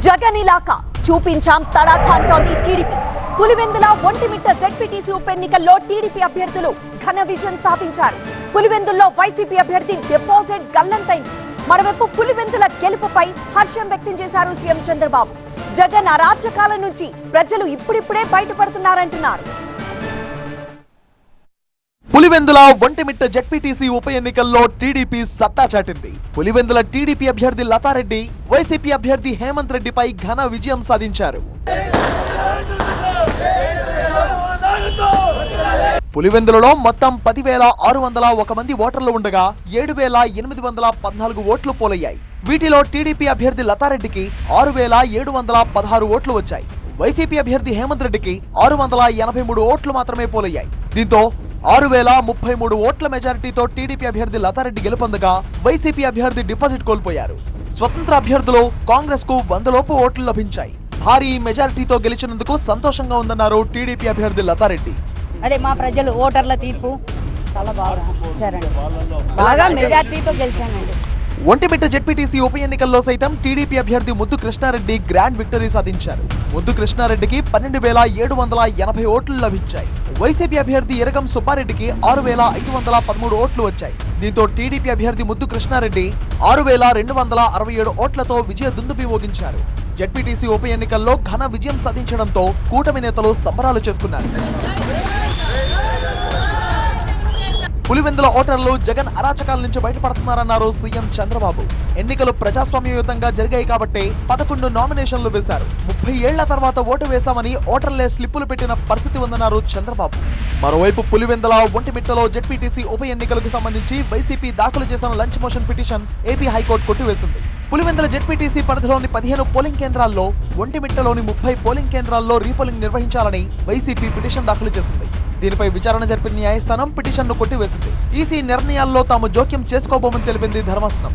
జగన్ ఇలాకా చూపించాం తడాఖా అంటోంది TDP. Pulivendula Vontimitta ZPTC ఉప ఎన్నికల్లో టీడీపీ అభ్యర్థులు ఘన విజయం సాధించారు. పులివెందుల్లో వైసీపీ అభ్యర్థి డిపాజిట్ గల్లంతైంది. మరోవైపు పులివెందుల గెలుపుపై హర్షం వ్యక్తం చేశారు సీఎం చంద్రబాబు. జగన్ అరాచకాల నుంచి ప్రజలు ఇప్పుడిప్పుడే బయటపడుతున్నారంటున్నారు. పులివెందుల ఒంటిమిట్ట జెడ్పీటీసీ ఉప ఎన్నికల్లో టీడీపీ సత్తా చాటింది. పులివెందుల టీడీపీ అభ్యర్థి లతారెడ్డి వైసీపీ అభ్యర్థి హేమంత్ రెడ్డిపై ఘన విజయం సాధించారు. పులివెందులలో మొత్తం 10,601 మంది ఓటర్లు ఉండగా 7,814 ఓట్లు పోలయ్యాయి. వీటిలో టీడీపీ అభ్యర్థి లతారెడ్డికి 6,716 ఓట్లు వచ్చాయి. వైసీపీ అభ్యర్థి హేమంత్ రెడ్డికి 683 ఓట్లు మాత్రమే పోలయ్యాయి. దీంతో 6,033 ఓట్ల మెజారిటీతో టీడీపీ అభ్యర్థి లతారెడ్డి గెలుపొందగా వైసీపీ అభ్యర్థి డిపాజిట్ కోల్పోయారు. స్వతంత్ర అభ్యర్థులు కాంగ్రెస్ కు 100 లోపు ఓట్లు లభించాయి. భారీ మెజారిటీతో గెలిచినందుకు సంతోషంగా ఉందన్నారు టీడీపీ అభ్యర్థి లతారెడ్డి. అదే మా ప్రజలు ఓటర్ల తీర్పు చాలా బాగా మెజారిటీతో గెలిచానండి. ఒంటిమిట్ట జెడ్పీటీసీ ఉప ఎన్నికల్లో సైతం టీడీపీ అభ్యర్థి ముద్దు కృష్ణారెడ్డి గ్రాండ్ విక్టరీ సాధించారు. ముద్దు కృష్ణారెడ్డికి 12,780 ఓట్లు లభించాయి. వైసీపీ అభ్యర్థి ఇరగం సుబ్బారెడ్డికి 6,513 ఓట్లు వచ్చాయి. దీంతో టీడీపీ అభ్యర్థి ముద్దు కృష్ణారెడ్డి 6,267 ఓట్లతో విజయ దుందుబి మోగించారు. జెడ్పీటీసీ ఉప ఎన్నికల్లో ఘన విజయం సాధించడంతో కూటమి నేతలు సంబరాలు చేసుకున్నారు. పులివెందుల ఓటర్లు జగన్ అరాచకాల నుంచి బయటపడుతున్నారన్నారు సీఎం చంద్రబాబు. ఎన్నికలు ప్రజాస్వామ్యయుతంగా జరిగాయి కాబట్టి 11 నామినేషన్లు వేశారు. 30 ఏళ్ల తర్వాత ఓటు వేశామని ఓటర్లే స్లిప్పులు పెట్టిన పరిస్థితి ఉందన్నారు చంద్రబాబు. మరోవైపు పులివెందుల ఒంటిమిట్టలో జెడ్పీటీసీ ఉప ఎన్నికలకు సంబంధించి వైసీపీ దాఖలు చేసిన lunch motion petition AP high court కొట్టివేసింది. పులివెందుల జెడ్పీటీసీ పరిధిలోని 15 పోలింగ్ కేంద్రాల్లో, ఒంటిమిట్టలోని 30 పోలింగ్ కేంద్రాల్లో రీపోలింగ్ నిర్వహించాలని వైసీపీ పిటిషన్ దాఖలు చేసింది. దీనిపై విచారణ జరిపిన న్యాయస్థానం పిటిషన్ను కొట్టివేసింది. ఈసీ నిర్ణయాల్లో తాము జోక్యం చేసుకోబోమని తెలిపింది ధర్మాసనం.